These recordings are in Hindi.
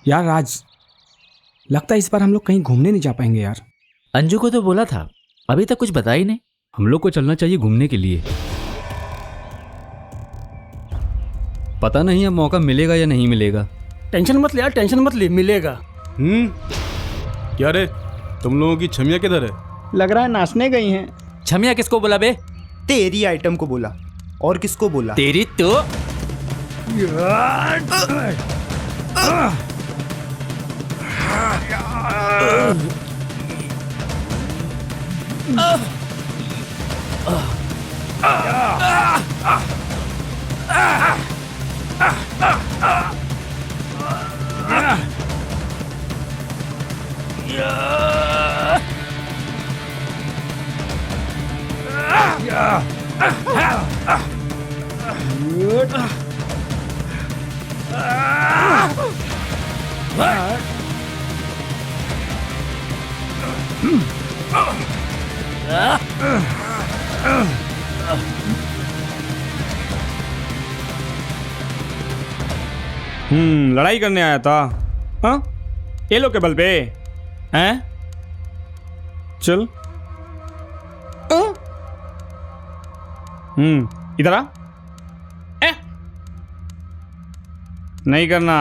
यार राज, लगता है इस बार हम लोग कहीं घूमने नहीं जा पाएंगे यार। अंजू को तो बोला था, अभी तक कुछ बता ही नहीं। हम लोग को चलना चाहिए घूमने के लिए। पता नहीं अब मौका मिलेगा या नहीं मिलेगा। टेंशन मत ले यार, टेंशन मत ले, मिलेगा। क्या रे, तुम लोगों की छमिया किधर है? लग रहा है नाचने गई हैं। छमिया किसको बोला बे? तेरी आइटम को बोला। और किसको बोला? तेरी तो लड़ाई करने आया था। हाँ, ये लो के बल पे हैं? चल। इधर आ। नहीं करना।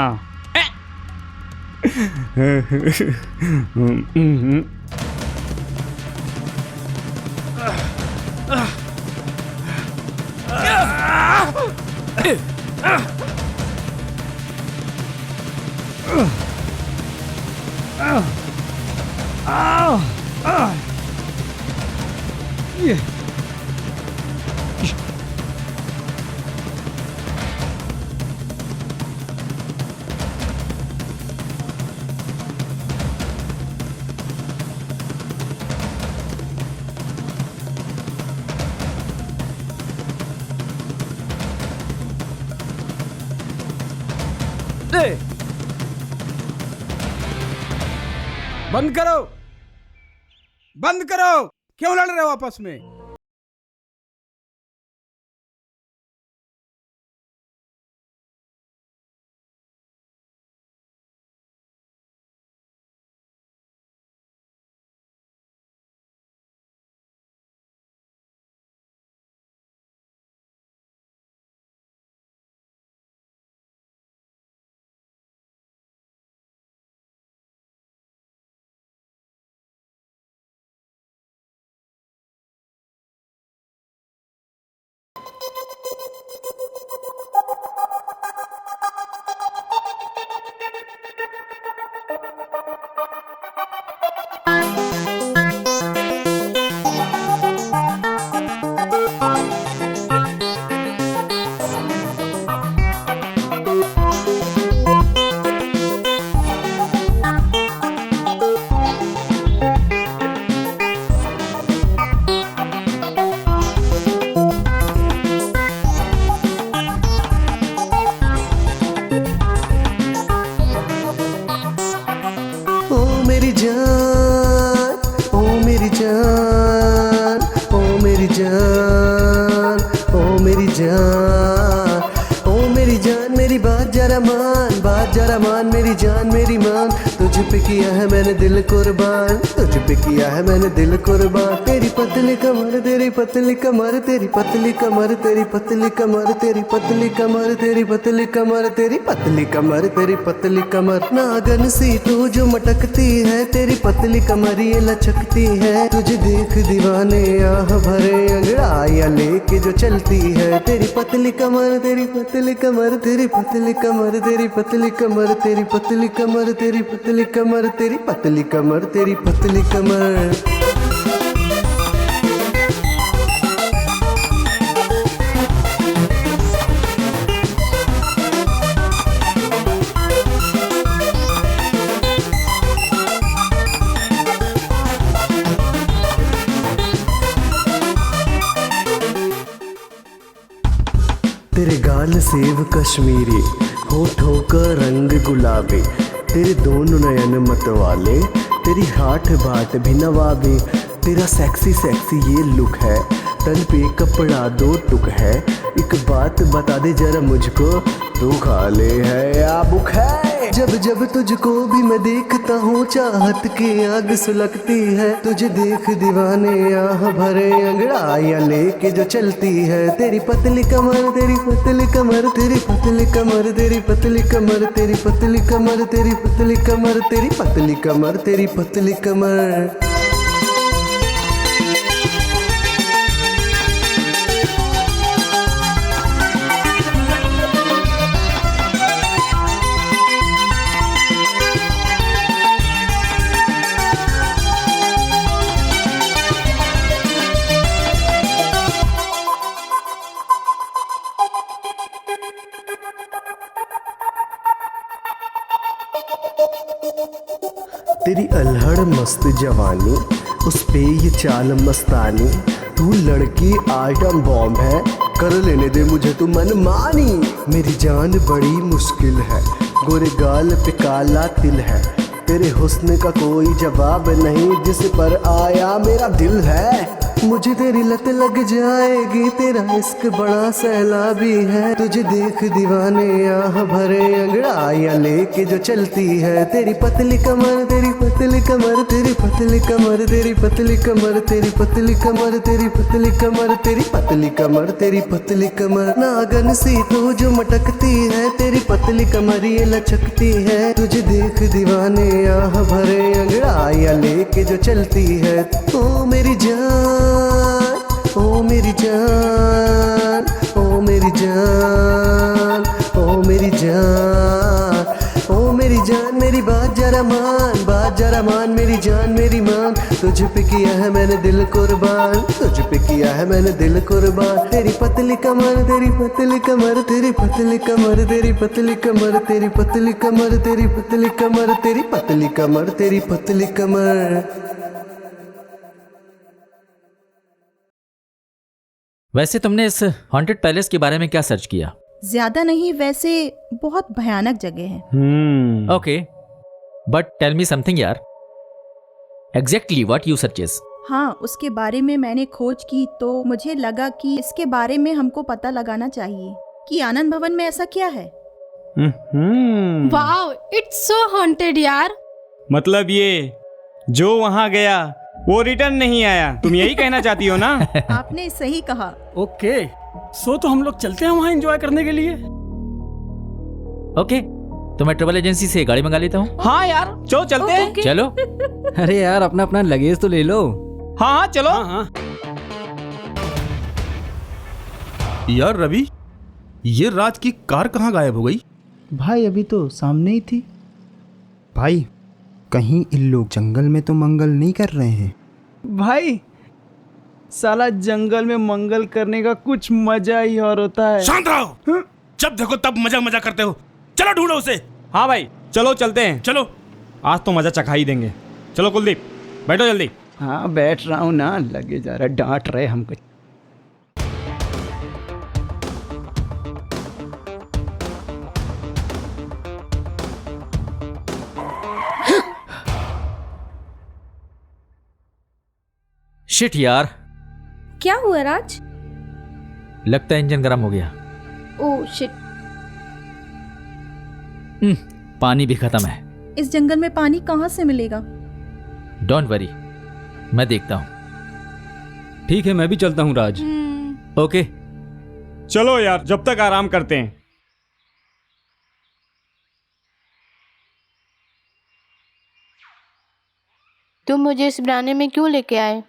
बंद करो, बंद करो। क्यों लड़ रहे हो आपस में? मेरी जान मेरी मान, तुझ पे किया है मैंने दिल कुर्बान, तुझ पे किया है मैंने दिल कुर्बान। तेरी पतली कमर तेरी पतली कमर, तेरी पतली कमर तेरी पतली कमर, तेरी पतली कमर तेरी पतली कमर, तेरी पतली कमर तेरी पतली कमर। नागन सी तू जो मटकती है, तेरी पतली कमर ये लचकती है। तुझे देख दीवाने आह भरे अंगड़ाइयां लेके जो चलती है। तेरी पतली कमर तेरी पतली कमर, तेरी पतली कमर तेरी पतली कमर, तेरी पतली कमर तेरी पतली कमर, तेरी पतली कमर तेरी पतली कमर। तेरे गाल सेब कश्मीरी, होठों का रंग गुलाबी, तेरे दोनों नयन मतवाले, तेरी हाथ बाट भी नवाबी। तेरा सेक्सी सेक्सी ये लुक है, तन पे कपड़ा दो टुक है। एक बात बता दे जरा मुझको, तू खा ले है या भूख है? जब जब तुझको भी मैं देखता हूँ चाहत की आग सुलगती है। तुझे देख दीवाने आह भरे अंगड़ाइयाँ लेके जो चलती है। तेरी पतली कमर तेरी पतली कमर तेरी पतली कमर तेरी पतली कमर तेरी पतली कमर तेरी पतली कमर तेरी पतली कमर तेरी पतली कमर। तेरी अल्हड़ मस्त जवानी उस पे ये चाल मस्तानी। तू लड़की आइटम बॉम्ब है कर लेने दे मुझे तू मनमानी। मेरी जान बड़ी मुश्किल है गोरे गाल पे काला तिल है। तेरे हुस्न का कोई जवाब नहीं जिस पर आया मेरा दिल है। मुझे तेरी लत लग जाएगी तेरा इश्क बड़ा सैलाबी है। तुझे देख दीवाने आह भरे अंगड़ाइयाँ लेके जो चलती है। तेरी पतली कमर तेरी पतली कमर तेरी पतली कमर तेरी पतली कमर तेरी पतली कमर तेरी पतली कमर तेरी पतली कमर तेरी पतली कमर। नागन सी तू जो मटकती है तेरी पतली कमर ये लचकती है। तुझे देख दीवाने आह भरे अंगड़ाइयाँ लेके जो चलती है। ओ मेरी जान ओ मेरी जान ओ मेरी जान ओ मेरी जान ओ मेरी जान मेरी बात जरा मान मेरी जान मेरी मान। तुझ पे किया है मैंने दिल कुर्बान तुझ पे किया है मैंने दिल कुर्बान। तेरी पतली कमर तेरी पतली कमर तेरी पतली कमर तेरी पतली कमर तेरी पतली कमर तेरी पतली कमर तेरी पतली कमर तेरी पतली कमर। वैसे तुमने इस हॉन्टेड पैलेस के बारे में क्या सर्च किया? ज्यादा नहीं, वैसे बहुत भयानक जगह है। Okay, but tell me something यार, एग्जैक्टली व्हाट यू सर्चेस? हाँ, उसके बारे में मैंने खोज की तो मुझे लगा कि इसके बारे में हमको पता लगाना चाहिए कि आनंद भवन में ऐसा क्या है। वाओ, इट्स सो हॉन्टेड यार। मतलब ये जो वहां गया वो रिटर्न नहीं आया, तुम यही कहना चाहती हो ना? आपने सही कहा। ओके, सो तो हम लोग चलते हैं वहाँ एंजॉय करने के लिए। ओके, तो मैं ट्रेवल एजेंसी से गाड़ी मंगा लेता हूँ। हाँ यार, चलो चलते हैं। चलो। अरे यार अपना अपना लगेज तो ले लो। हाँ हाँ चलो। हाँ। यार रवि, ये राज की कार कहाँ गायब हो गई? भाई अभी तो सामने ही थी। भाई कहीं इन लोग जंगल में तो मंगल नहीं कर रहे हैं? भाई साला जंगल में मंगल करने का कुछ मजा ही और होता है। शांत रहो, जब देखो तब मजा मजा करते हो। चलो ढूंढो उसे। हाँ भाई चलो चलते हैं। चलो, आज तो मजा चखा ही देंगे। चलो कुलदीप बैठो जल्दी। हाँ बैठ रहा हूँ ना, लगे जा रहा, डांट रहे हमको। शिट यार, क्या हुआ राज? लगता है इंजन गर्म हो गया। Oh shit. पानी भी खत्म है। इस जंगल में पानी कहाँ से मिलेगा? डोंट वरी, मैं देखता हूँ। ठीक है, मैं भी चलता हूँ राज। ओके। चलो यार, जब तक आराम करते हैं। तुम मुझे इस वीराने में क्यों लेके आए?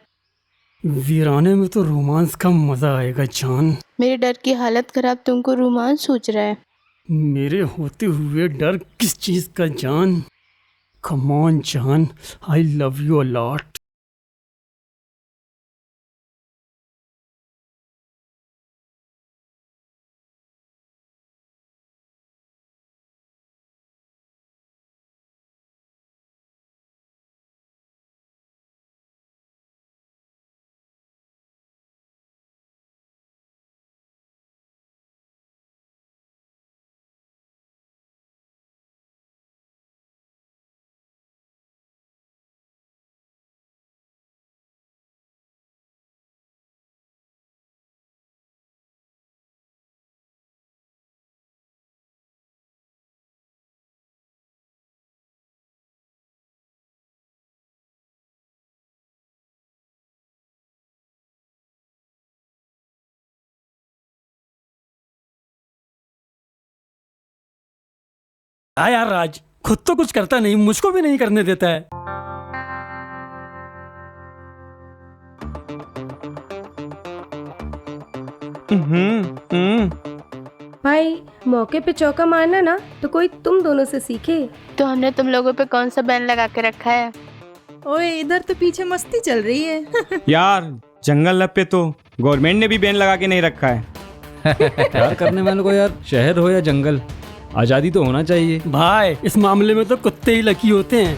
वीराने में तो रोमांस का मजा आएगा जान। मेरे डर की हालत खराब तुमको रोमांस सोच रहा है। मेरे होते हुए डर किस चीज का जान? कम ऑन जान, I love you a lot. यार राज, खुद तो कुछ करता नहीं, मुझको भी नहीं करने देता है। भाई मौके पे चौका मारना ना तो कोई तुम दोनों से सीखे। तो हमने तुम लोगों पे कौन सा बैन लगा के रखा है? ओए इधर तो पीछे मस्ती चल रही है। यार जंगल लप पे तो गवर्नमेंट ने भी बैन लगा के नहीं रखा है। प्यार करने वालों को यार शहर हो या जंगल, आजादी तो होना चाहिए। भाई इस मामले में तो कुत्ते ही लकी होते हैं।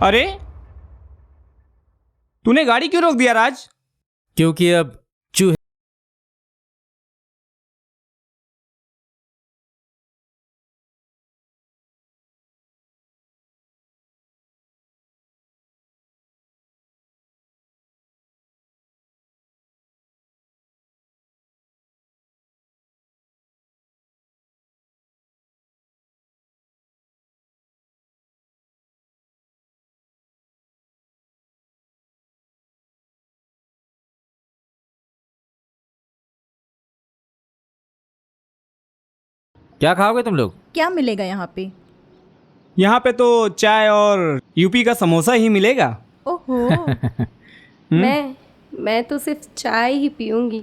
अरे तूने गाड़ी क्यों रोक दिया राज? क्योंकि अब चूहे क्या खाओगे तुम लोग? क्या मिलेगा यहाँ पे? यहाँ पे तो चाय और यूपी का समोसा ही मिलेगा। ओहो। मैं तो सिर्फ चाय ही पीऊंगी।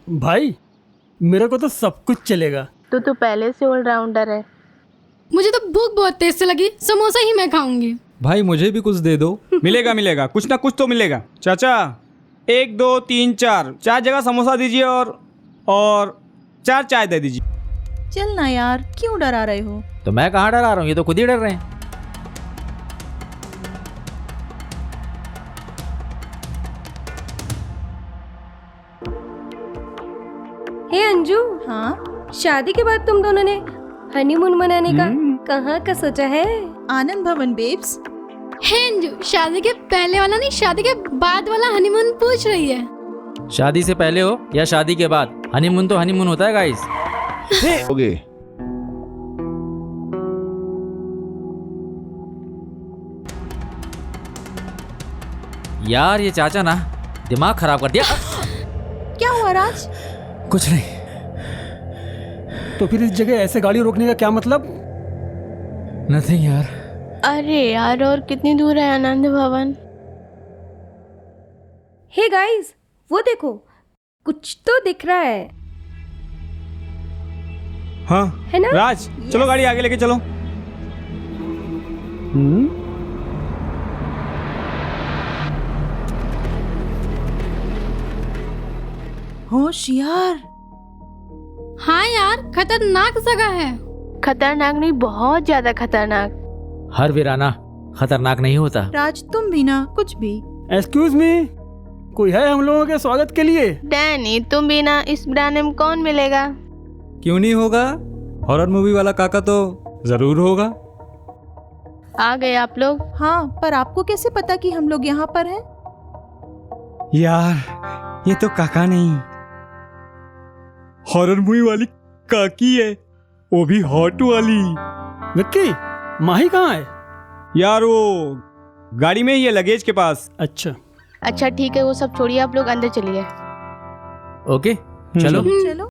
भाई मेरे को तो सब कुछ चलेगा। तो पहले से ऑलराउंडर है। मुझे तो भूख बहुत तेज से लगी, समोसा ही मैं खाऊंगी। भाई मुझे भी कुछ दे दो। मिलेगा मिलेगा, कुछ ना कुछ तो मिलेगा। चाचा 1 2 3 4 4 जगह समोसा दीजिए और 4 चाय दे दीजिए। चल ना यार, क्यों डरा रहे हो? तो मैं कहाँ डरा रहा हूँ, ये तो खुद ही डर रहे हैं। हे अंजू, हाँ शादी के बाद तुम दोनों ने हनीमून मनाने का कहाँ का सोचा है? आनंद भवन बेब्स। हे अंजू, शादी के पहले वाला नहीं, शादी के बाद वाला हनीमून पूछ रही है। शादी से पहले हो या शादी के बाद, हनीमून तो हनीमून होता है गाइस। ओके यार ये चाचा ना दिमाग खराब कर दिया। क्या हुआ राज? कुछ नहीं। तो फिर इस जगह ऐसे गाड़ी रोकने का क्या मतलब? नथिंग यार। अरे यार, और कितनी दूर है आनंद भवन? हे गाइस, वो देखो, कुछ तो दिख रहा है। हाँ है ना? राज चलो गाड़ी आगे लेके चलो। होशियार। हाँ यार, खतरनाक जगह है। खतरनाक नहीं, बहुत ज्यादा खतरनाक। हर वीराना खतरनाक नहीं होता। राज तुम भी ना कुछ भी। एक्सक्यूज मी, कोई है हम लोगों के स्वागत के लिए? डैनी, तुम भी ना, इस ब्रांड में कौन मिलेगा? क्यों नहीं होगा, हॉरर मूवी वाला काका तो जरूर होगा। आ गए आप लोग? हाँ, पर आपको कैसे पता कि हम लोग यहाँ पर हैं? यार ये तो काका नहीं, हॉरर मूवी वाली काकी है, वो भी हॉट वाली। विक्की, माही कहाँ है? यार वो गाड़ी में ही है, लगेज के पास। अच्छा अच्छा ठीक है, वो सब छोड़िए, आप लोग अंदर चलिए। ओके चलो। चलो।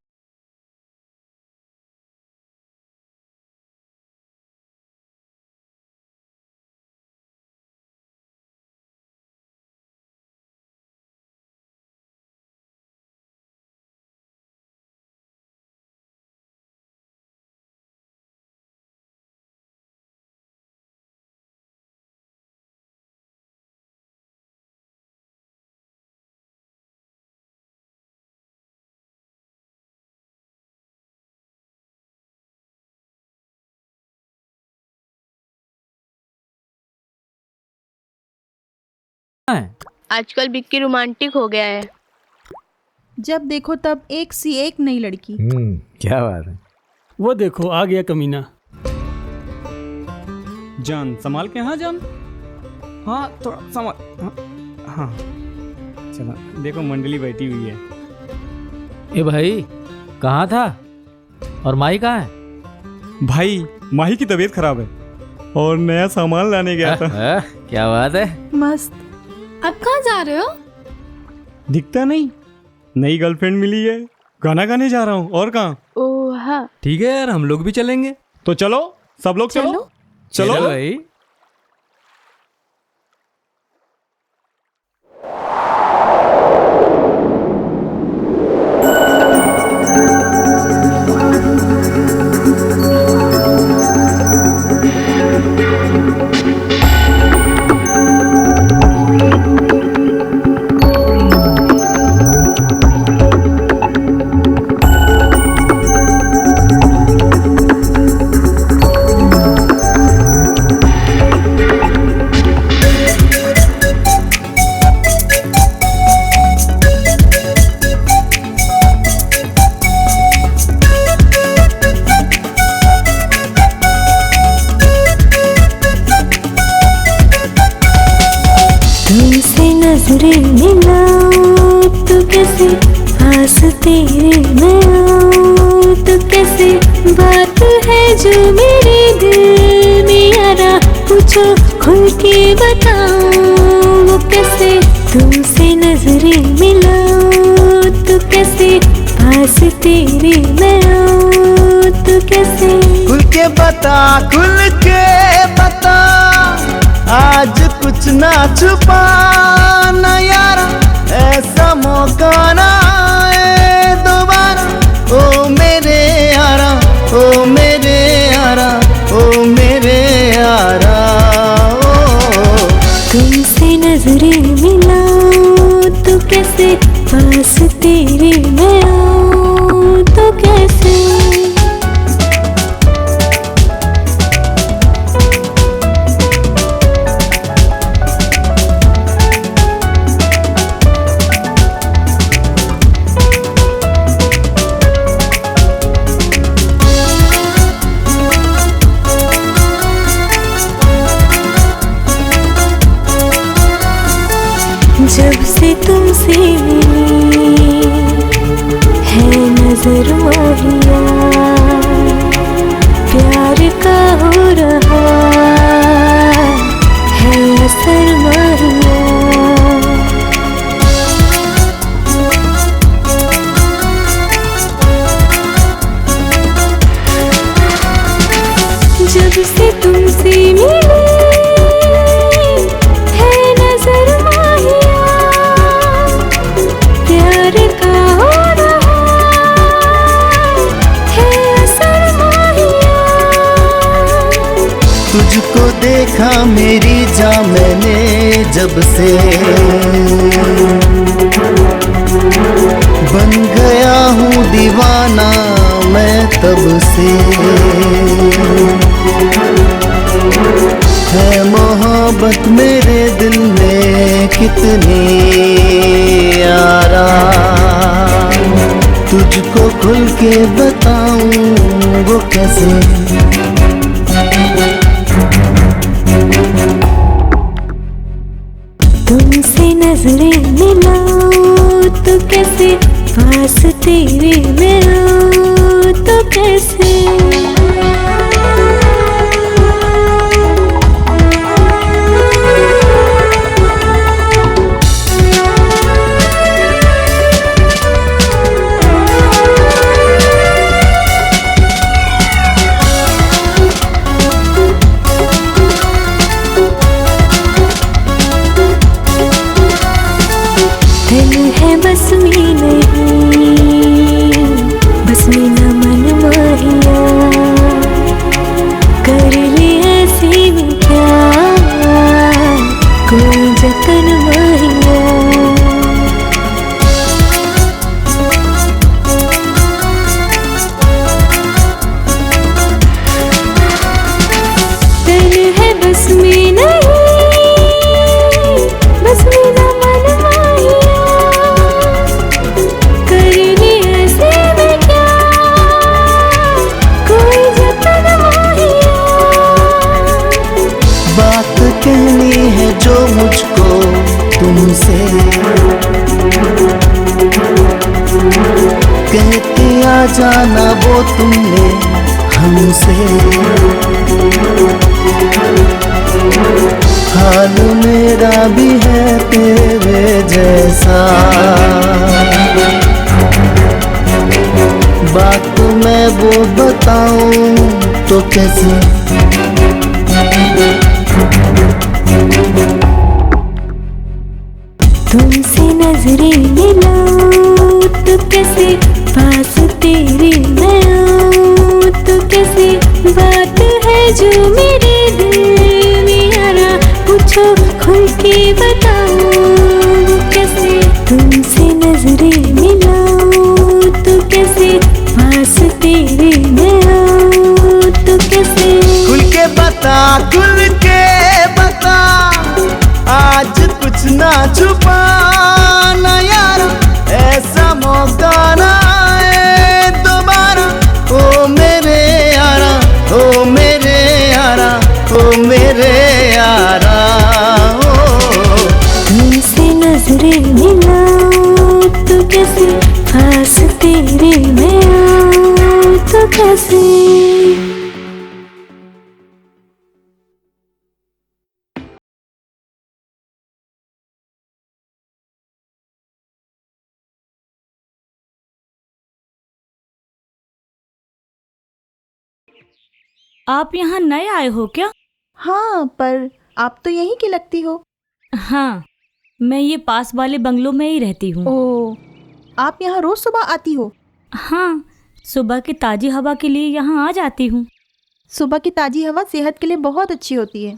आजकल बिक्की रोमांटिक हो गया है। जब देखो तब एक सी एक नई लड़की। क्या बात है। वो देखो आ गया कमीना। जान संभाल के। हाँ जान, हाँ थोड़ा संभाल। हाँ चलो, देखो मंडली बैठी हुई है। ए भाई कहाँ था, और माही कहाँ है? भाई माही की तबीयत खराब है और नया सामान लाने गया था। क्या बात है। मस्त। अब कहाँ जा रहे हो? दिखता नहीं, नई गर्लफ्रेंड मिली है, गाना गाने जा रहा हूँ। और कहाँ? ओह हाँ। ठीक है यार, हम लोग भी चलेंगे। तो चलो, सब लोग चलो। चलो भाई। नजरें मिलाऊं तो कैसे, पास तेरे मैं आऊं तो कैसे, बात है जो मेरे दिल में यारा, पूछो खुल के बताऊं वो कैसे, तुमसे नजरें मिलाऊं तो कैसे, पास तेरे मैं आऊं तो कैसे। खुल के बता, आज कुछ ना छुपा ना यारा, ऐसा मौका ना आए दोबारा। ओ मेरे यारा, ओ मेरे यारा, ओ मेरे यारा। तुमसे नजरें मिलाऊं तो कैसे, पास तेरे मैं आऊं तो कैसे। जब से तुमसे मिली है नजर माहिया, प्यार का हो रहा है असर माहिया। जब से तुमसे मिली तुझको देखा मेरी जान मैंने जब से, बन गया हूँ दीवाना मैं तब से। है मोहब्बत मेरे दिल में कितनी यारा, तुझको खुल के बताऊं वो कैसे। तुमसे नजरें मिलाऊं तो कैसे, पास तेरे मैं आऊं तो कैसे। दिल है बस में नहीं, बस में न मन माहिया, कर ले ऐसे में क्या कोई जतन माहिया। दिल है बस में नहीं, बस में न मन माहिया, कहनी है जो मुझको तुमसे, कहते आ जाना वो तुमने हमसे। हाल मेरा भी है तेरे जैसा, बात मैं वो बताऊं तो कैसे? तुमसे नजरें मिलाऊं तो कैसे, पास तेरे मैं आऊं तो कैसे, बात है जो मेरे दिल में आ रहा, पूछो खुल के बताओ कैसे? तुमसे नजरें मिलाऊं तो कैसे, पास तेरे मैं आऊं तो कैसे? खुल के बता, खुल के बता, आज कुछ ना छुपाना यारा, ऐसा मौका ना आए दोबारा। ओ मेरे यारा, ओ मेरे यारा, ओ मेरे यारा, तुमसे नजरें मिलाऊं तो कैसे, पास तेरे मैं आऊं तो कैसे? आप यहाँ नए आए हो क्या? हाँ, पर आप तो यहीं की लगती हो। हाँ, मैं ये पास वाले बंगलों में ही रहती हूँ। ओह, आप यहाँ रोज सुबह आती हो? हाँ, सुबह की ताज़ी हवा के लिए यहाँ आ जाती हूँ। सुबह की ताज़ी हवा सेहत के लिए बहुत अच्छी होती है।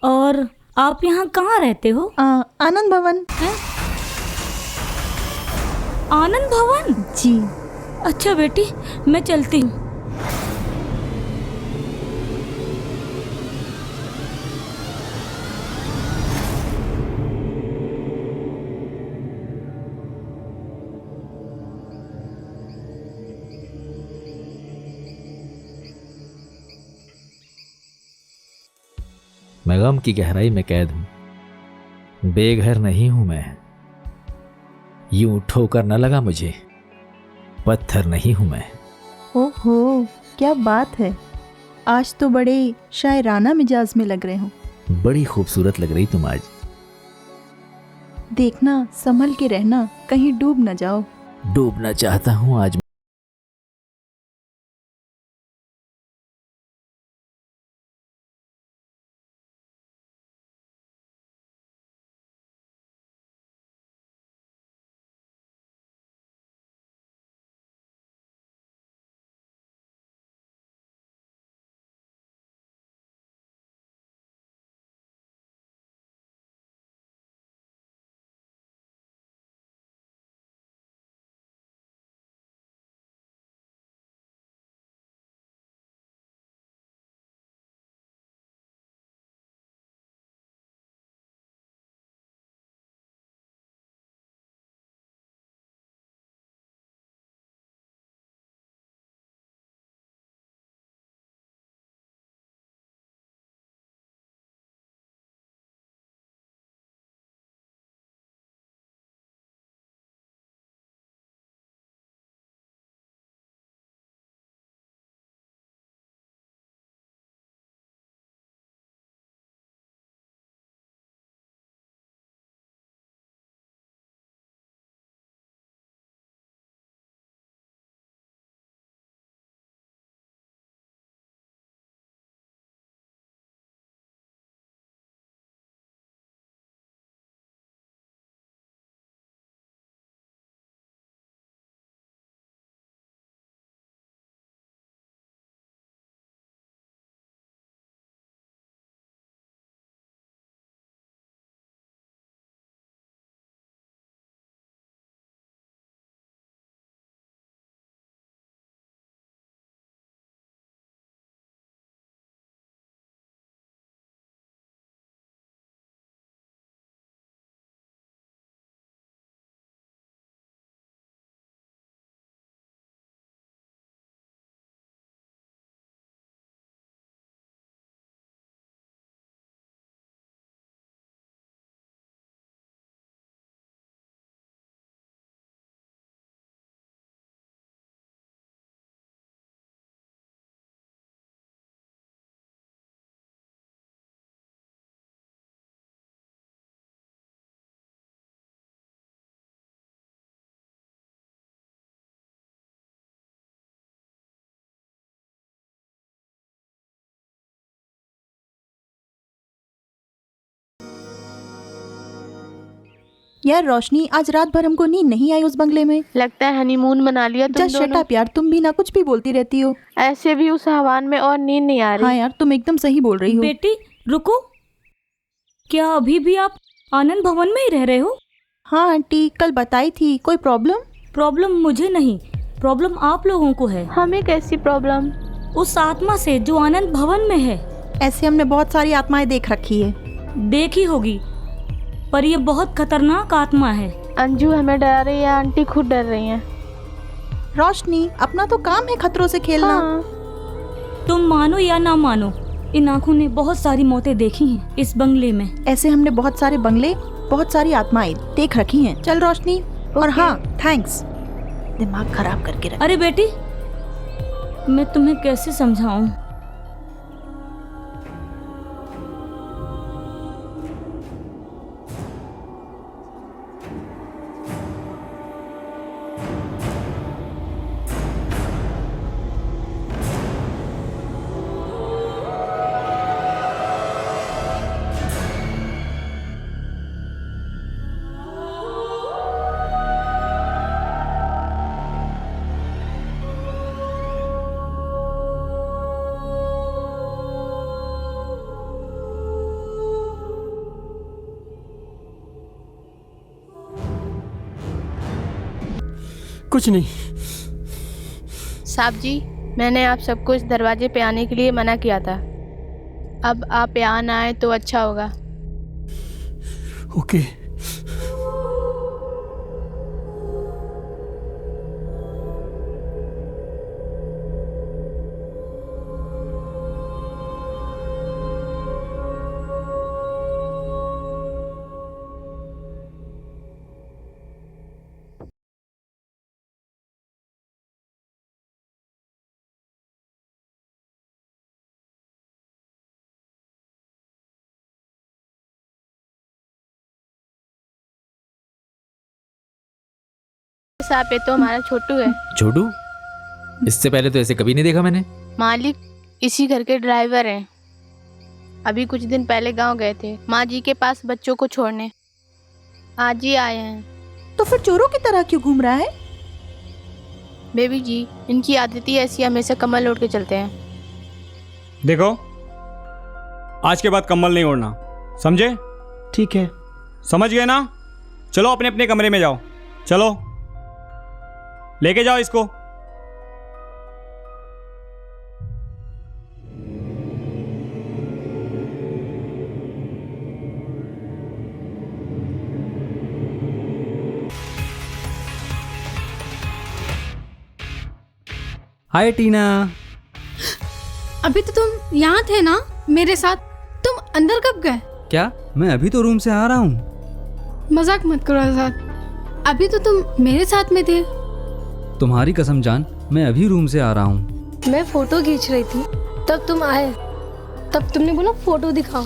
और आप यहाँ कहाँ रहते हो? आनंद भवन। है? आनंद भवन? जी। अच्छा बेटी, मैं चलती हूँ। मैं गम की गहराई में कैद हूं, बेघर नहीं हूं मैं। यूं ठोकर न लगा मुझे, पत्थर नहीं हूं मैं। ओहो, क्या बात है, आज तो बड़े शायराना मिजाज में लग रहे हो। बड़ी खूबसूरत लग रही तुम आज। देखना, संभल के रहना, कहीं डूब न जाओ। डूबना चाहता हूं आज। यार रोशनी, आज रात भर हमको नींद नहीं आई उस बंगले में। लगता है हनीमून मना लिया तुम जस्ट शट दोनों। अप यार, तुम भी ना कुछ भी बोलती रहती हो। ऐसे भी उस हवान में और नींद नहीं आ रही। हाँ यार, तुम एकदम सही बोल रही हो। बेटी रुको, क्या अभी भी आप आनंद भवन में ही रह रहे हो? हाँ आंटी, कल बताई थी। कोई प्रॉब्लम? प्रॉब्लम मुझे नहीं, प्रॉब्लम आप लोगों को है। हमें कैसी प्रॉब्लम? उस आत्मा से जो आनंद भवन में है। ऐसे हमने बहुत सारी आत्माएं देख रखी है। देखी होगी, पर ये बहुत खतरनाक आत्मा है। अंजू हमें डरा रही है, आंटी खुद डर रही हैं। रोशनी, अपना तो काम है खतरों से खेलना। हाँ। तुम मानो या ना मानो, इन आँखों ने बहुत सारी मौतें देखी हैं इस बंगले में। ऐसे हमने बहुत सारे बंगले, बहुत सारी आत्माएं देख रखी हैं। चल रोशनी। और हाँ, थैंक्स, दिमाग खराब करके रख। अरे बेटी, मैं तुम्हें कैसे समझाऊं? कुछ नहीं। साहब जी, मैंने आप सबको इस दरवाजे पे आने के लिए मना किया था। अब आप यहाँ ना आए तो अच्छा होगा। ओके। साहब, ये तो हमारा छोटू है। छोटू? इससे पहले तो ऐसे कभी नहीं देखा मैंने। मालिक इसी घर के ड्राइवर हैं। अभी कुछ दिन पहले गांव गए थे माँ जी के पास बच्चों को छोड़ने। आज ही आए हैं। तो फिर चोरों की तरह क्यों घूम रहा है? बेबी जी, इनकी आदत ही ऐसी, हमेशा कमल ओढ़ के चलते हैं। देखो, आज के बाद कम्बल नहीं ओढ़ना, समझे? ठीक है। समझ गए ना? चलो अपने अपने कमरे में जाओ। चलो लेके जाओ इसको। हाय टीना। अभी तो तुम यहाँ थे ना मेरे साथ? तुम अंदर कब गए? क्या? मैं अभी तो रूम से आ रहा हूँ। मजाक मत करो आजाद, अभी तो तुम मेरे साथ में थे। तुम्हारी कसम जान, मैं अभी रूम से आ रहा हूँ। मैं फोटो खींच रही थी, तब तुम आए। तब तुमने बोला फोटो दिखाओ।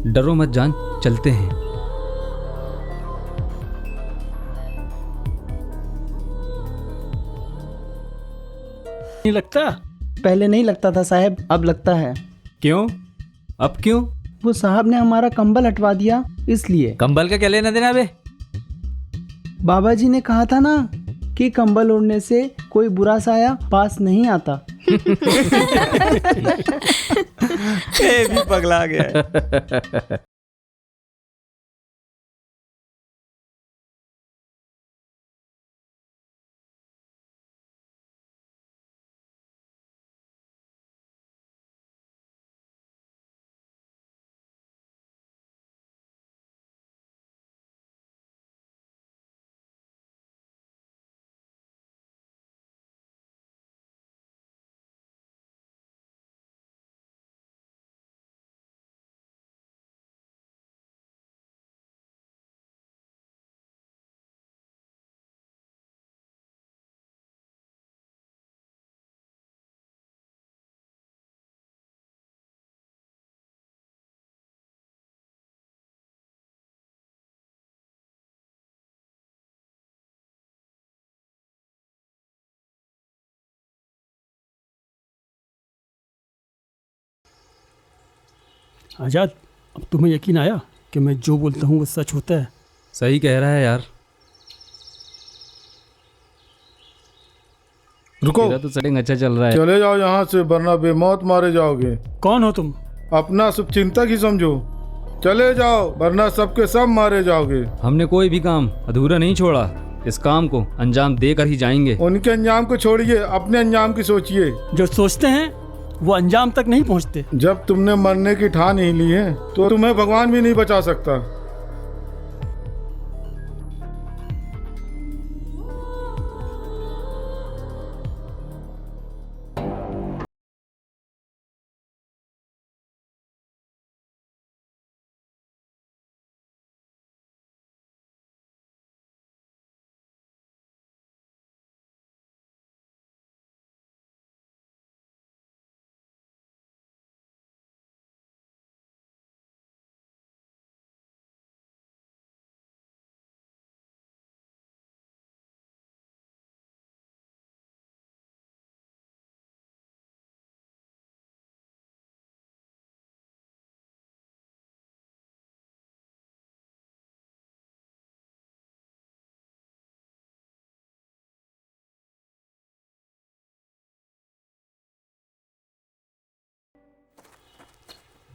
डरो मत जान, चलते हैं। नहीं लगता? पहले नहीं लगता था साहब, अब लगता है। क्यों? अब क्यों? वो साहब ने हमारा कंबल हटवा दिया, इसलिए। कंबल का क्या लेना देना बे? बाबा जी ने कहा था ना कि कंबल ओढ़ने से कोई बुरा साया पास नहीं आता। ये भी पगला गया। आजाद, अब तुम्हें यकीन आया कि मैं जो बोलता हूँ वो सच होता है? सही कह रहा है यार। रुको, तेरा तो सेटिंग अच्छा चल रहा है। चले जाओ यहाँ से वरना बेमौत मारे जाओगे। कौन हो तुम? अपना शुभ चिंतक ही समझो। चले जाओ वरना सबके सब मारे जाओगे। हमने कोई भी काम अधूरा नहीं छोड़ा, इस काम को अंजाम देकर ही जाएंगे। उनके अंजाम को छोड़िए, अपने अंजाम की सोचिए। जो सोचते हैं वो अंजाम तक नहीं पहुंचते। जब तुमने मरने की ठान ही ली है तो तुम्हें भगवान भी नहीं बचा सकता।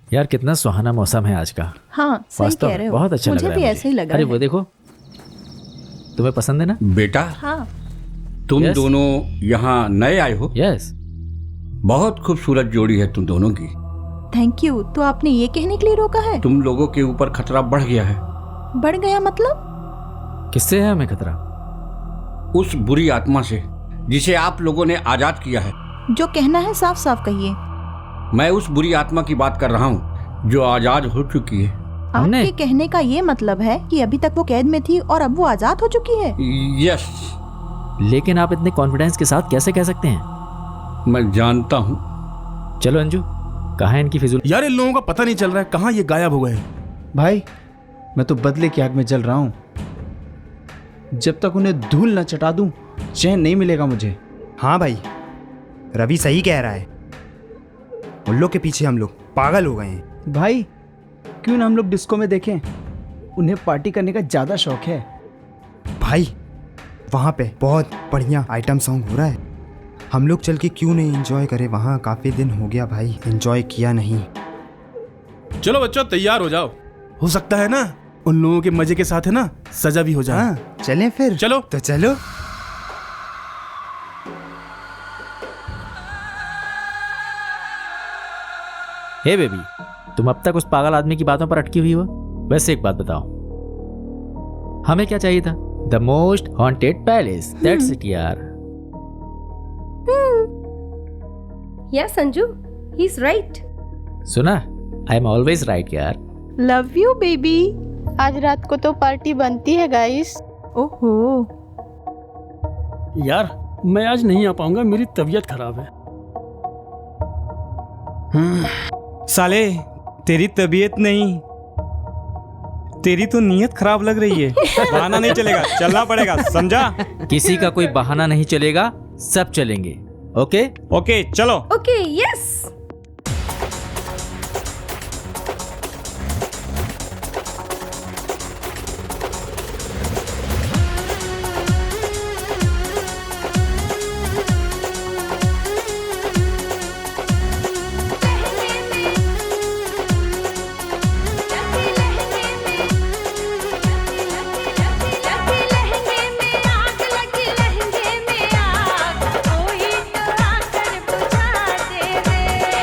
यार कितना सुहाना मौसम है आज का। हाँ सही वास्तव कह रहे हो, बहुत अच्छा लग मुझे रहा भी है ऐसे ही लगा अरे है। वो देखो, तुम्हें पसंद है ना बेटा? हाँ तुम Yes. दोनों यहाँ नए आए हो? यस। बहुत खूबसूरत जोड़ी है तुम दोनों की। Thank you. तो आपने ये कहने के लिए रोका है? तुम लोगों के ऊपर खतरा बढ़ गया है। बढ़ गया मतलब? किससे है हमें खतरा? उस बुरी आत्मा से जिसे आप लोगों ने आजाद किया है। जो कहना है साफ साफ कहिए। मैं उस बुरी आत्मा की बात कर रहा हूँ जो आजाद हो चुकी है। आपके कहने का ये मतलब है कि अभी तक वो कैद में थी और अब वो आजाद हो चुकी है? यस। लेकिन आप इतने कॉन्फिडेंस के साथ कैसे कह सकते हैं? मैं जानता हूँ। चलो अंजू, कहाँ है इनकी फिजूल? यार इन लोगों का पता नहीं चल रहा है, कहाँ ये गायब हो गए। भाई मैं तो बदले की आग में जल रहा हूँ। जब तक उन्हें धूल न चटा दूं चैन नहीं मिलेगा मुझे। हाँ भाई, रवि सही कह रहा है। उन लोग के पीछे हम लोग पागल हो गए हैं। भाई क्यों ना हम लोग डिस्को में देखें, उन्हें पार्टी करने का ज़्यादा शौक है। भाई वहाँ पे बहुत बढ़िया आइटम सॉन्ग हो रहा है, हम लोग चल के क्यों नहीं एंजॉय करें? वहाँ काफ़ी दिन हो गया भाई एंजॉय किया नहीं। चलो बच्चों तैयार हो जाओ, हो सकता है ना उन लोगों के मजे के साथ है ना सजा भी हो जाए। हाँ चलें फिर। चलो तो चलो। हे बेबी, तुम अब तक उस पागल आदमी की बातों पर अटकी हुई हो। वैसे एक बात बताओ, हमें क्या चाहिए था? The most haunted palace, that's it यार। या संजू, ही इज राइट। सुना, आई एम ऑलवेज राइट यार। Love you baby. आज रात को तो पार्टी बनती है गाइस। ओहो यार मैं आज नहीं आ पाऊंगा, मेरी तबीयत खराब है। साले तेरी तबीयत नहीं, तेरी तो नीयत खराब लग रही है। बहाना नहीं चलेगा, चलना पड़ेगा, समझा? किसी का कोई बहाना नहीं चलेगा, सब चलेंगे। ओके ओके चलो। Okay yes. लहंगे में आग कोई तो आकर बुझा दे रे।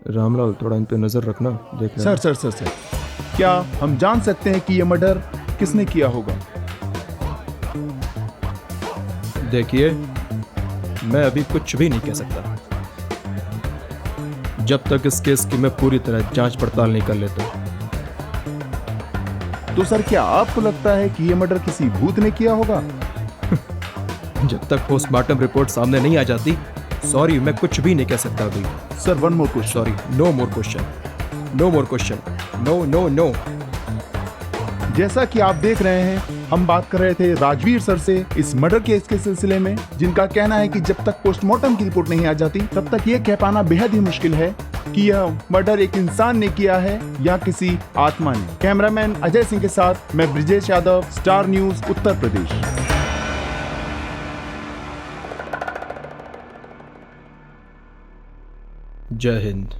रामलाल थोड़ा इन पे नजर रखना, देख सर सर सर सर, क्या हम जान सकते हैं कि ये मर्डर किसने किया होगा? देखिए, मैं अभी कुछ भी नहीं कह सकता जब तक इस केस की मैं पूरी तरह जांच पड़ताल नहीं कर लेता। तो सर क्या आपको लगता है कि ये मर्डर किसी भूत ने किया होगा? जब तक पोस्टमार्टम रिपोर्ट सामने नहीं आ जाती, सॉरी, मैं कुछ भी नहीं कह सकता अभी। Sir one more question. Sorry, no more question, no more question, no no no. जैसा कि आप देख रहे हैं, हम बात कर रहे थे राजवीर सर से इस मर्डर केस के सिलसिले में, जिनका कहना है कि जब तक पोस्टमार्टम की रिपोर्ट नहीं आ जाती तब तक ये कह पाना बेहद ही मुश्किल है कि यह मर्डर एक इंसान ने किया है या किसी आत्मा ने। कैमरामैन अजय सिंह के साथ मैं ब्रिजेश यादव, स्टार न्यूज, उत्तर प्रदेश। जय हिंद।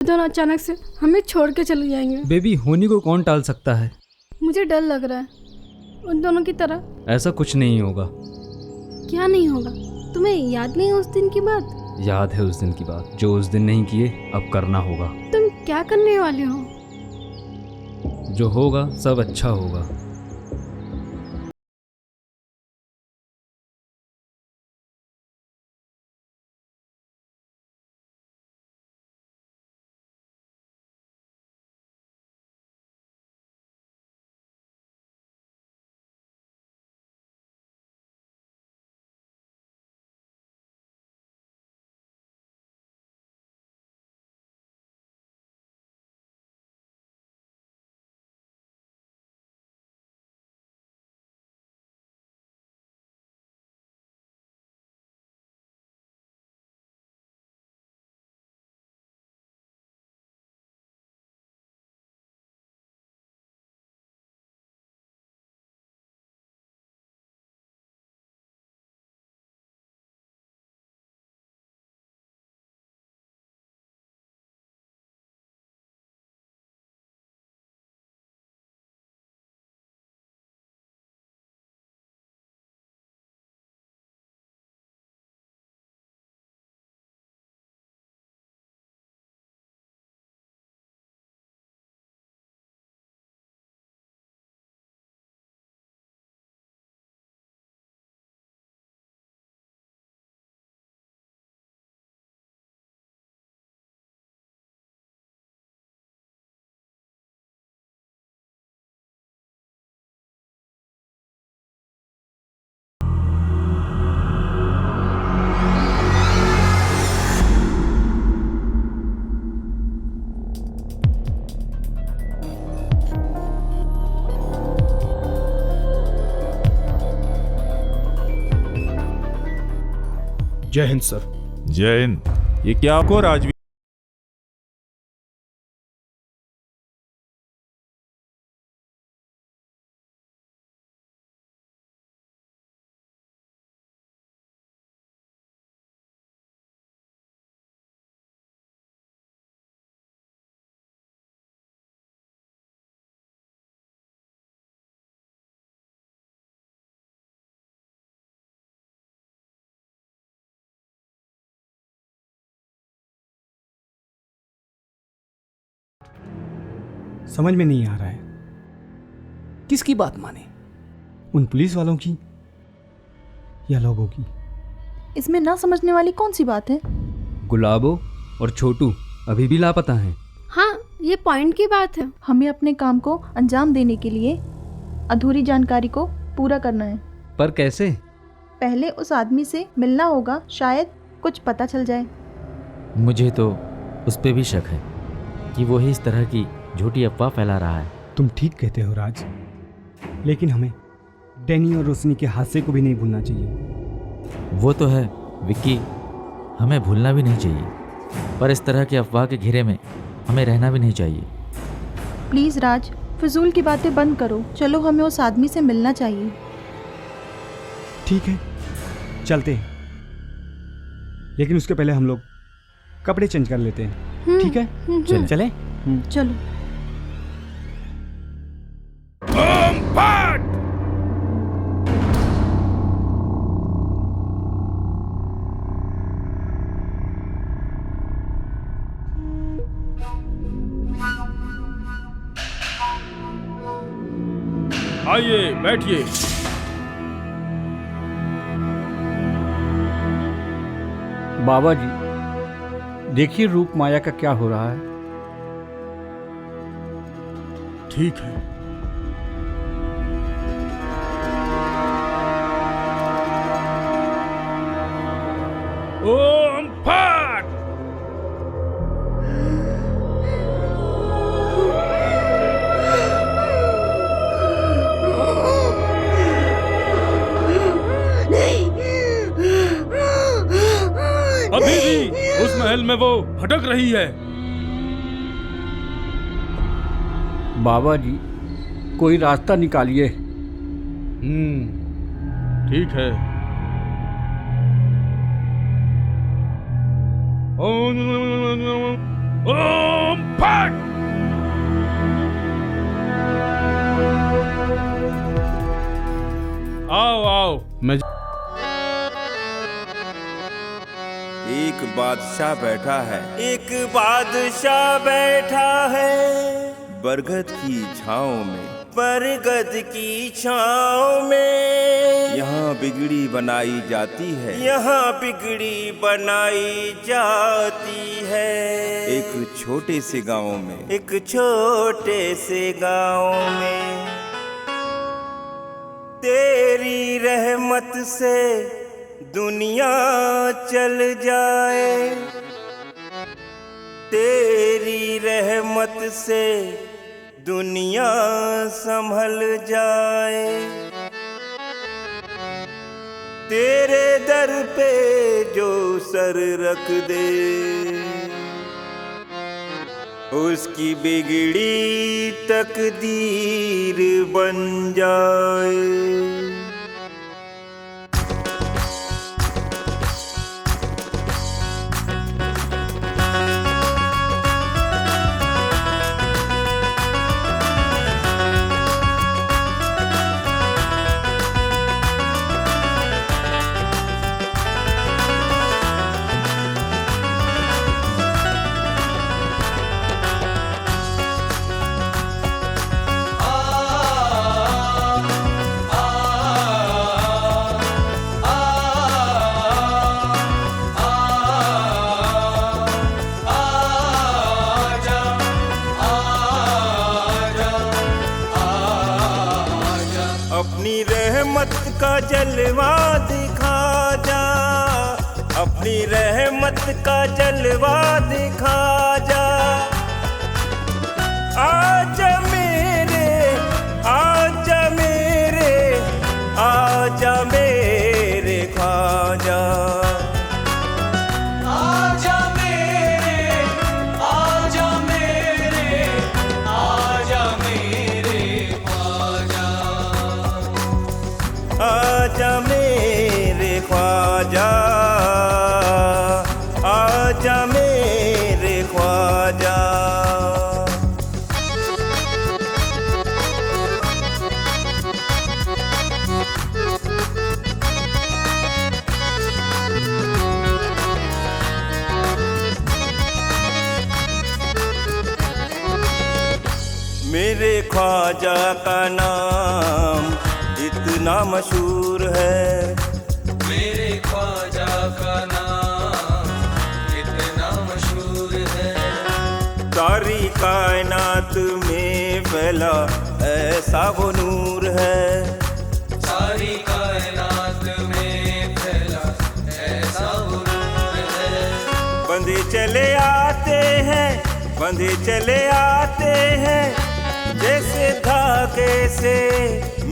दोनों अचानक से हमें छोड़ के चले जाएंगे। बेबी, होनी को कौन टाल सकता है? मुझे डर लग रहा है उन दोनों की तरह। ऐसा कुछ नहीं होगा। क्या नहीं होगा? तुम्हें याद नहीं है उस दिन की बात? याद है उस दिन की बात। जो उस दिन नहीं किए अब करना होगा। तुम क्या करने वाले हो? जो होगा सब अच्छा होगा। जय हिंद सर। जय हिंद। ये क्या आपको राजवीर समझ में नहीं आ रहा है किसकी बात माने, उन पुलिस वालों की या लोगों की। इसमें ना समझने वाली कौन सी बात है? गुलाबो और छोटू अभी भी लापता हैं। हाँ, ये पॉइंट की बात है। हमें अपने काम को अंजाम देने के लिए अधूरी जानकारी को पूरा करना है। पर कैसे? पहले उस आदमी से मिलना होगा, शायद कुछ पता चल जाए। मुझे तो उस पे भी शक है कि वो ही इस तरह की झूठी अफवाह फैला रहा है। तुम ठीक कहते हो राज, लेकिन हमें डैनी और रोशनी के हादसे को भी नहीं भूलना चाहिए। वो तो है विक्की, हमें भूलना भी नहीं चाहिए, पर इस तरह के अफवाह के घेरे में हमें रहना भी नहीं चाहिए। प्लीज़ राज, फिजूल की बातें बंद करो। चलो, हमें उस आदमी से मिलना चाहिए। ठीक है, चलते हैं, लेकिन उसके पहले हम लोग कपड़े चेंज कर लेते हैं। ठीक है, चले। चलो। आइए बैठिए। बाबा जी, देखिए रूप माया का क्या हो रहा है। ठीक है। ओम फट। अभी भी उस महल में वो भटक रही है। बाबा जी, कोई रास्ता निकालिए। ठीक है। ओम ओम फट। आओ आओ, मैं एक बादशाह बैठा है, एक बादशाह बैठा है बरगद की छाँव में, बरगद की छाँव में। यहाँ बिगड़ी बनाई जाती है, यहाँ बिगड़ी बनाई जाती है। एक छोटे से गांव में, एक छोटे से गांव में तेरी रहमत से दुनिया चल जाए, तेरी रहमत से दुनिया संभल जाए। तेरे दर पे जो सर रख दे उसकी बिगड़ी तकदीर बन जाए। अपनी रहमत का जलवा दिखा जा, अपनी रहमत का जलवा दिखा जा। आजा मेरे, आजा मेरे, आजा मेरे ख्वाजा। आजा मेरे, आजा मेरे, आजा मेरे ख्वाजा। आजा मेरे ख्वाजा, आजा मेरे ख्वाजा। मेरे ख्वाजा का नाम इतना मशहूर है, मेरे ख्वाजा का नाम इतना मशहूर है। सारी कायनात में फैला ऐसा वो नूर है, सारी कायनात में फैला ऐसा वो नूर है। बंदे चले आते हैं, बंदे चले आते हैं जैसे धागे से।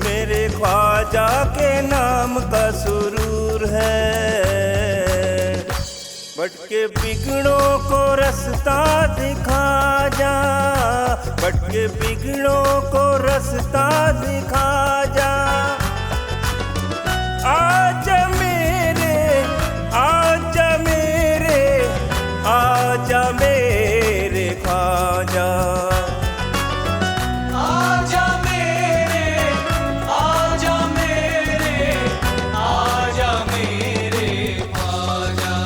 मेरे ख्वाजा के नाम का सुरूर है। भटके बिगड़ों को रास्ता दिखा जा, भटके बिगड़ों को रास्ता दिखा जा। आजा मेरे, आजा मेरे, आजा मेरे ख्वाजा। आजा मेरे, आजा मेरे, आजा मेरे ख्वाजा।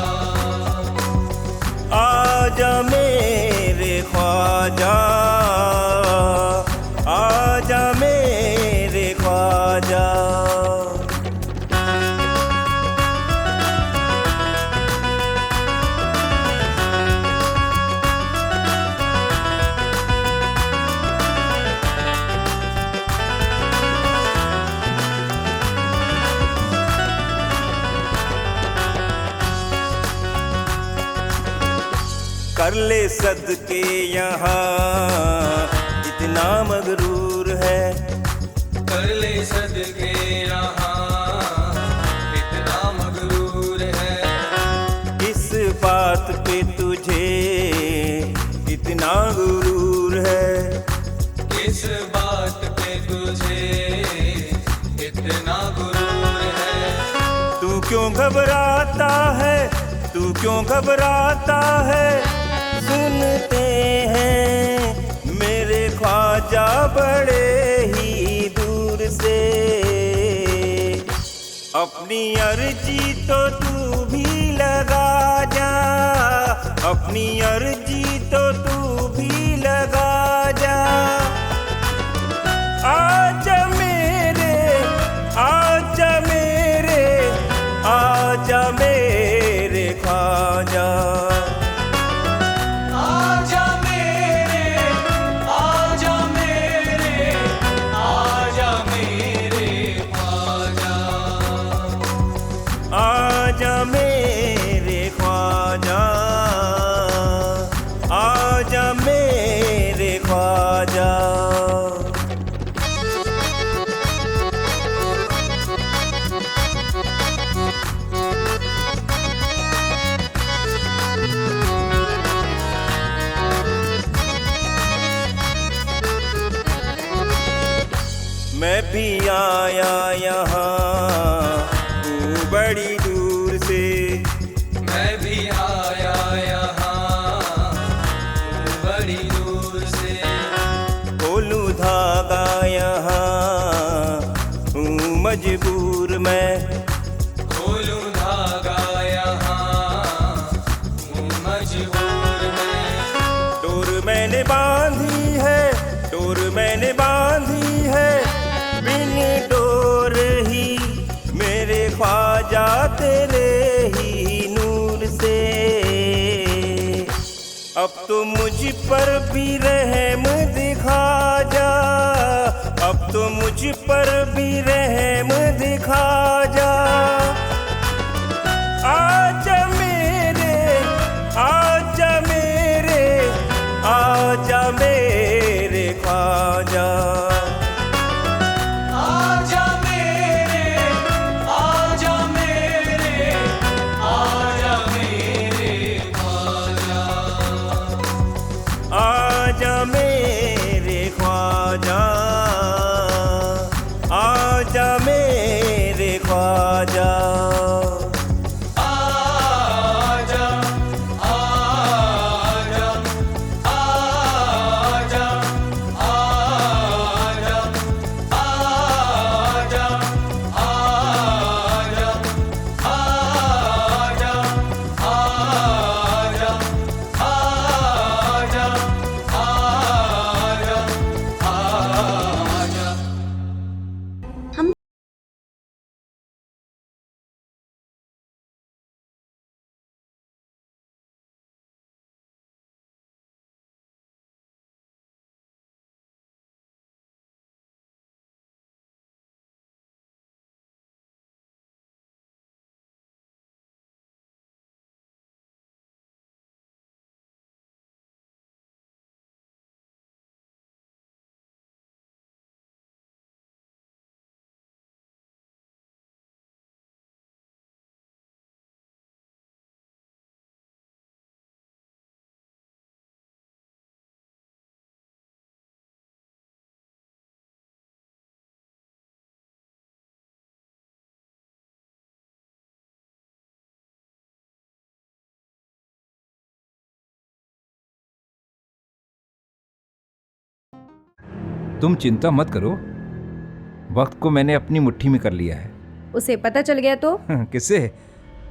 आजा मेरे ख्वाजा, आजा मेरे ख्वाजा। कर ले सदके यहाँ इतना मगरूर है, कर ले सदके यहाँ इतना मगरूर है। इस बात पे तुझे इतना गुरूर है, किस बात पे तुझे इतना गुरूर है। तू क्यों घबराता है, तू क्यों घबराता है। सुनते हैं मेरे ख्वाजा बड़े ही दूर से। अपनी अर्जी तो तू भी लगा जा, अपनी अर्जी तो तू भी लगा जा। आजा मेरे, आजा मेरे, आजा मेरे ख्वाजा। आजा मेरे, आजा मेरे, आजा मेरे ख्वाजा। आजा मेरे ख्वाजा, आजा मेरे ख्वाजा। मैं भी आया यहाँ तू बड़ी दूर से, मैं भी आया यहाँ बड़ी दूर से। खोलूं धागा यहाँ हूँ मजबूर मैं, खोलूं धागा यहाँ हूँ मजबूर मैं। डोर मैंने बांधी है, डोर मैंने बांधी है, बिन डोर ही मेरे ख्वाजा तेरे ही नूर से। अब तो मुझ पर भी रहम दिखा जा, अब तो मुझ पर भी रहम दिखा जा। आजा मेरे, आजा मेरे, आजा मेरे ख्वाजा। आजा मेरे, आजा मेरे, आजा मेरे ख्वाजा। आजा मेरे ख्वाजा, आजा मेरे ख्वाजा। आजा, आजा, आजा, आजा, आजा, आजा, आजा, आजा, आजा, आजा, आजा। तुम चिंता मत करो, वक्त को मैंने अपनी मुट्ठी में कर लिया है। उसे पता चल गया तो? किससे?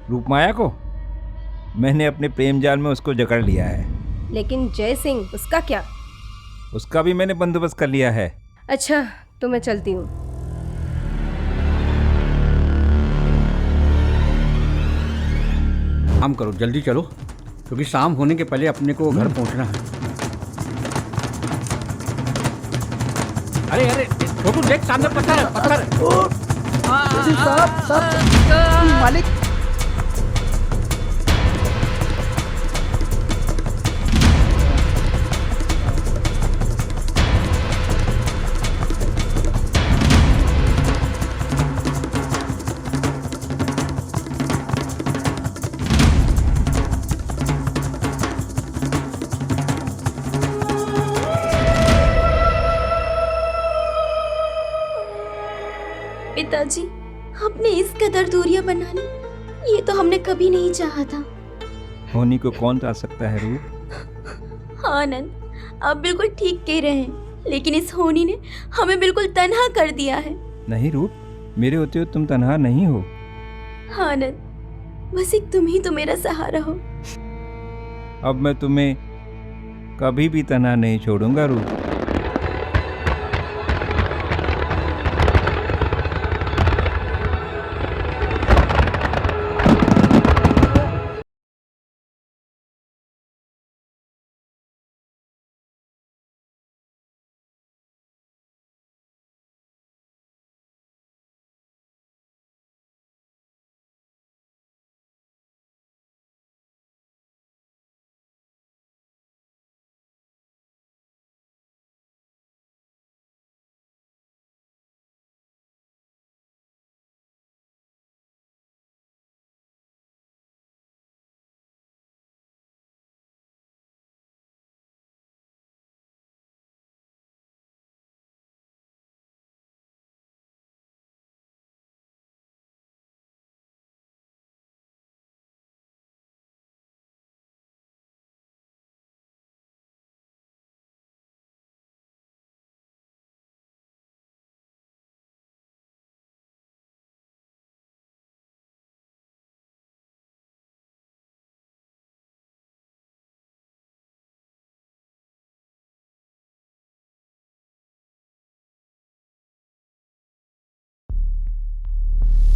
रूपमाया को। मैंने अपने प्रेम जाल में उसको जकड़ लिया है। लेकिन जय सिंह, उसका क्या? उसका भी मैंने बंदोबस्त कर लिया है। अच्छा, तो मैं चलती हूँ। काम करो, जल्दी चलो, क्योंकि शाम होने के पहले अपने को घर पहुंचना है। अरे अरे छोटू देख, सामने पत्थर है, पत्थर। मालिक, पिताजी, आपने इस कदर दूरियां बना ली, ये तो हमने कभी नहीं चाहा था। होनी को कौन चाह सकता है रूप? हाँ आनंद, आप बिल्कुल ठीक कह रहे हैं, लेकिन इस होनी ने हमें बिल्कुल तन्हा कर दिया है। नहीं रूप, मेरे होते हुए तुम तन्हा नहीं हो। हाँ आनंद, बस एक तुम ही तो मेरा सहारा हो। अब मैं तुम्हें कभी भी तन्हा नहीं छोड़ूंगा रूप।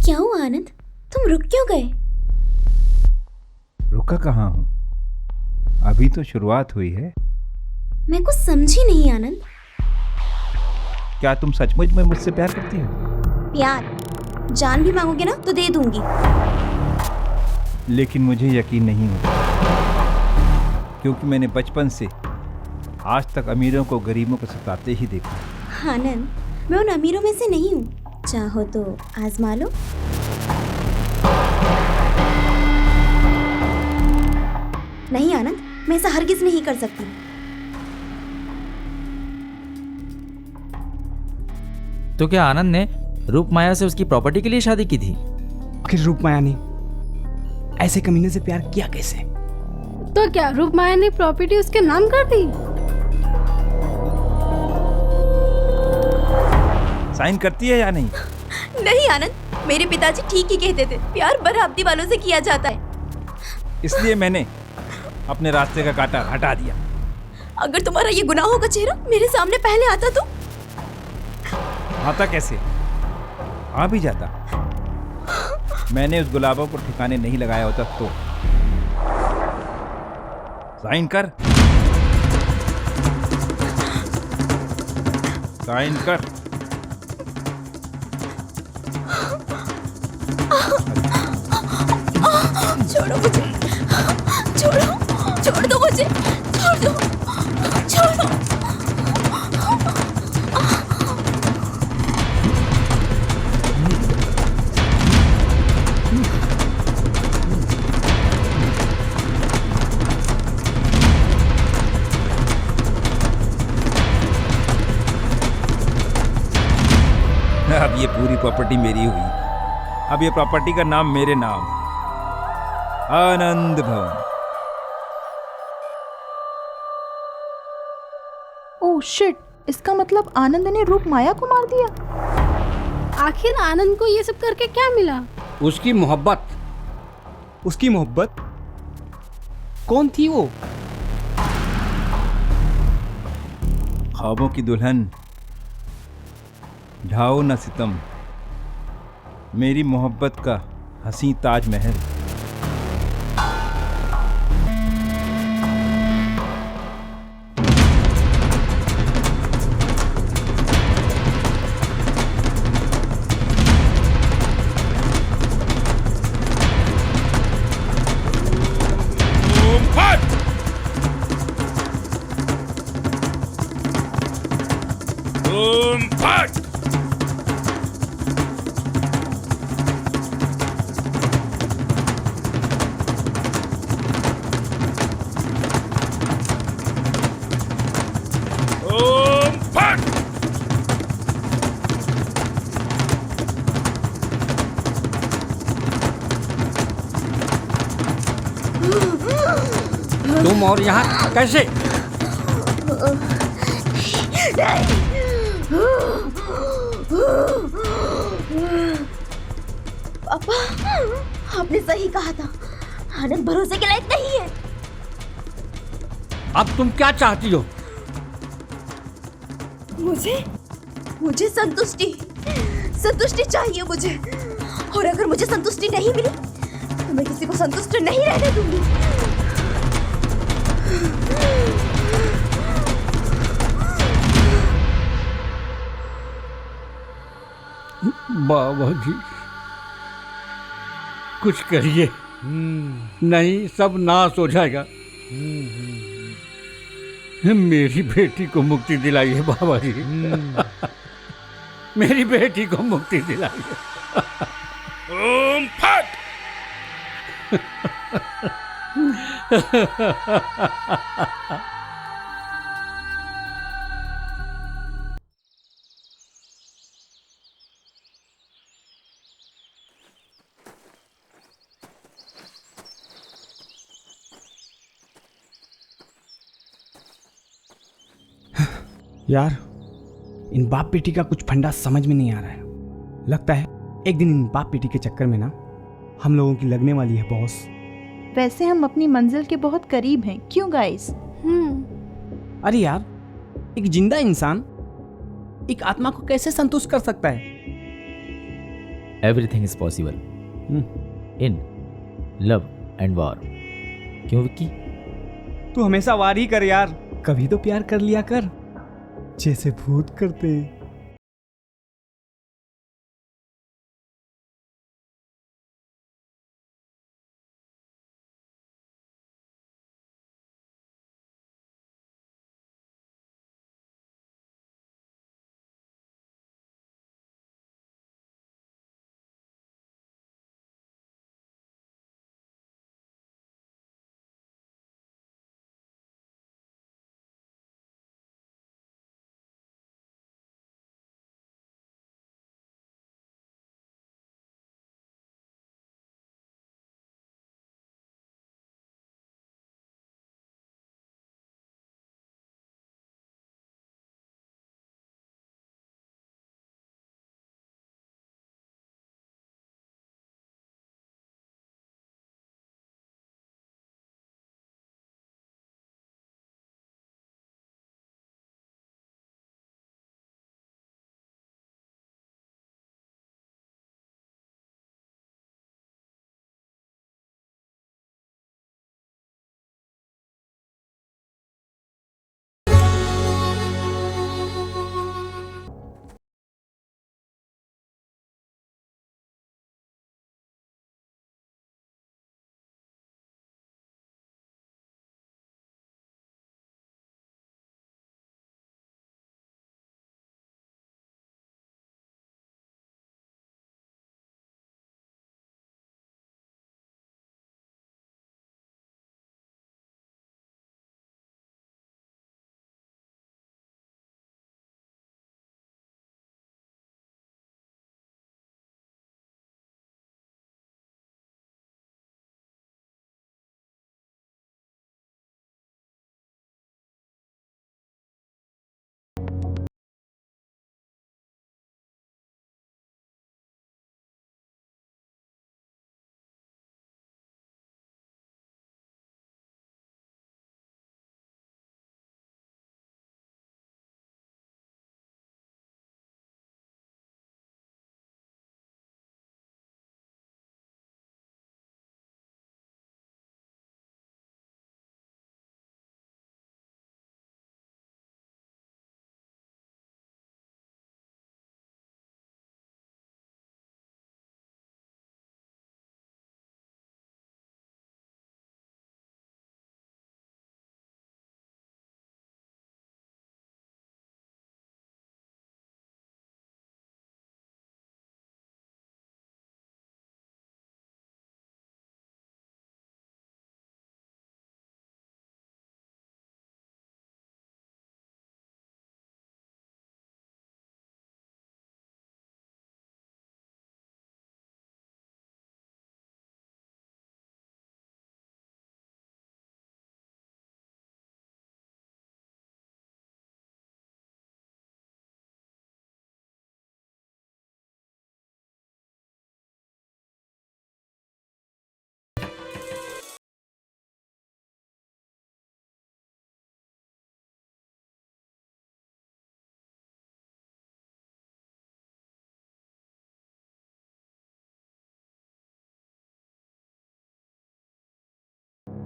क्या हुआ आनंद, तुम रुक क्यों गए? रुका कहाँ हूँ, अभी तो शुरुआत हुई है। मैं कुछ समझी नहीं आनंद। क्या तुम सचमुच में मुझसे प्यार करती हो? प्यार? जान भी मांगोगे ना तो दे दूंगी। लेकिन मुझे यकीन नहीं होता, क्योंकि मैंने बचपन से आज तक अमीरों को गरीबों को सताते ही देखा। आनंद, मैं उन अमीरों में से नहीं हूँ, चाहो तो आजमा लो। नहीं आनंद, मैं ऐसा हरगिज नहीं कर सकती। तो क्या आनंद ने रूप माया से उसकी प्रॉपर्टी के लिए शादी की थी? आखिर रूप माया ने ऐसे कमीने से प्यार किया कैसे? तो क्या रूप माया ने प्रॉपर्टी उसके नाम कर दी? साइन करती है या नहीं? नहीं आनंद, मेरे पिताजी ठीक ही कहते थे, प्यार बराबरी वालों से किया जाता है। इसलिए मैंने अपने रास्ते का कांटा हटा दिया। अगर तुम्हारा ये गुनाहों का चेहरा मेरे सामने पहले आता तो? आता कैसे? आ भी जाता। मैंने उस गुलाबों को ठिकाने नहीं लगाया होता तो। साइन कर, साइन कर। छोड़ो मुझे, छोड़ो, छोड़ दो मुझे, छोड़ दो, छोड़ो। अब ये पूरी प्रॉपर्टी मेरी हुई। अब ये प्रॉपर्टी का नाम मेरे नाम, आनंद भवन। ओह शिट, इसका मतलब आनंद ने रूप माया को मार दिया। आखिर आनंद को ये सब करके क्या मिला? उसकी मोहब्बत। उसकी मोहब्बत? कौन थी वो? ख्वाबों की दुल्हन, ढाओ न सितम, मेरी मोहब्बत का हसी ताजमहल। तुम और यहाँ कैसे? पापा, आपने सही कहा था, आनंद भरोसे के लायक नहीं है। अब तुम क्या चाहती हो? मुझे संतुष्टि चाहिए मुझे। और अगर मुझे संतुष्टि नहीं मिली तो मैं किसी को संतुष्ट नहीं रहने दूंगी। बाबा जी, कुछ करिए, नहीं सब नाश हो जाएगा। मेरी बेटी को मुक्ति दिलाइए बाबा जी। मेरी बेटी को मुक्ति दिलाइए। ओम फट। यार, इन बाप बेटी का कुछ फंडा समझ में नहीं आ रहा है। लगता है एक दिन इन बाप बेटी के चक्कर में ना हम लोगों की लगने वाली है बॉस। वैसे हम अपनी मंजिल के बहुत करीब हैं, क्यों गाइस? अरे यार, एक जिंदा इंसान एक आत्मा को कैसे संतुष्ट कर सकता है? Everything is possible in love and war. क्यों विक्की? तू हमेशा वार ही कर यार, कभी तो प्यार कर लिया कर जैसे भूत करते हैं।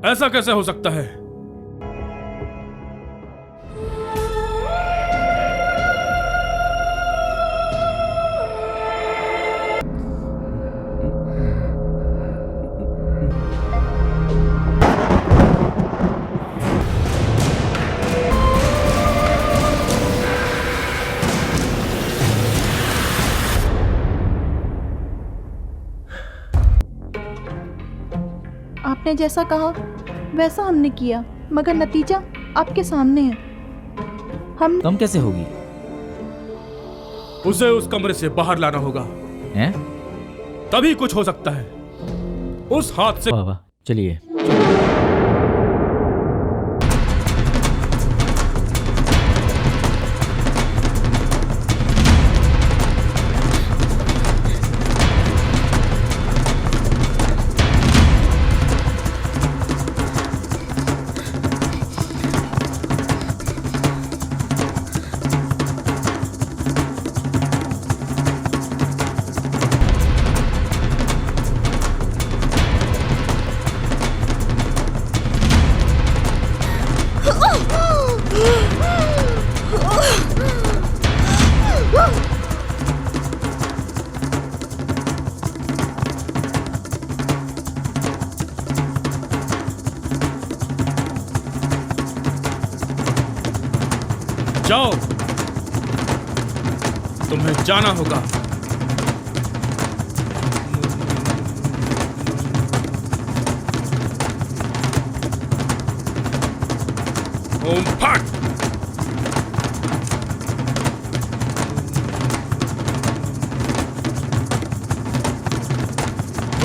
ऐसा कैसे हो सकता है? आपने जैसा कहा वैसा हमने किया, मगर नतीजा आपके सामने है। हम कम कैसे होगी? उसे उस कमरे से बाहर लाना होगा। हैं? तभी कुछ हो सकता है। उस हाथ से वाह वाह, चलिए। जाओ, तुम्हें जाना होगा। ओम फट।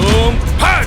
ओम फट।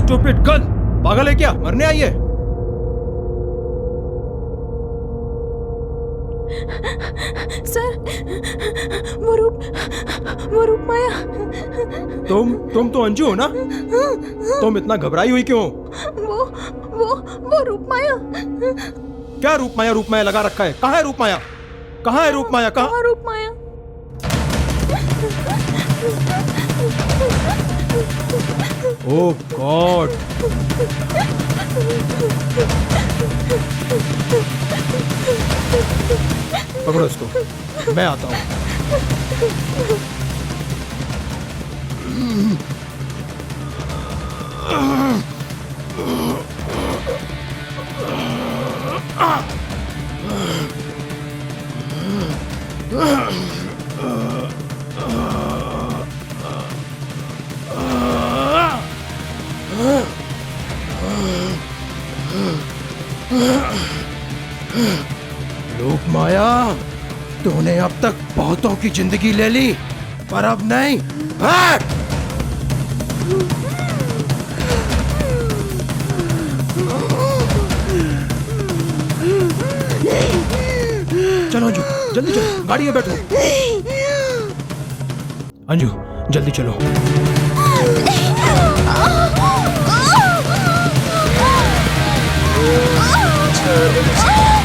स्टूपिड गर्ल, पागल है क्या? मरने आई है? सर, वो रूप माया। तुम तो अंजू हो ना? तुम इतना घबराई हुई क्यों? वो रूप माया। क्या रूप माया? रूप माया लगा रखा है। कहाँ है रूप माया? कहाँ है रूप माया? कहाँ रूप माया? ओह गॉड। पकड़ो इसको, मैं आता हूँ। लोक माया, तूने अब तक बहुतों की जिंदगी ले ली, पर अब नहीं। भाग! चलो अंजू, जल्दी चलो, गाड़ी में बैठो। अंजू जल्दी चलो। छोड़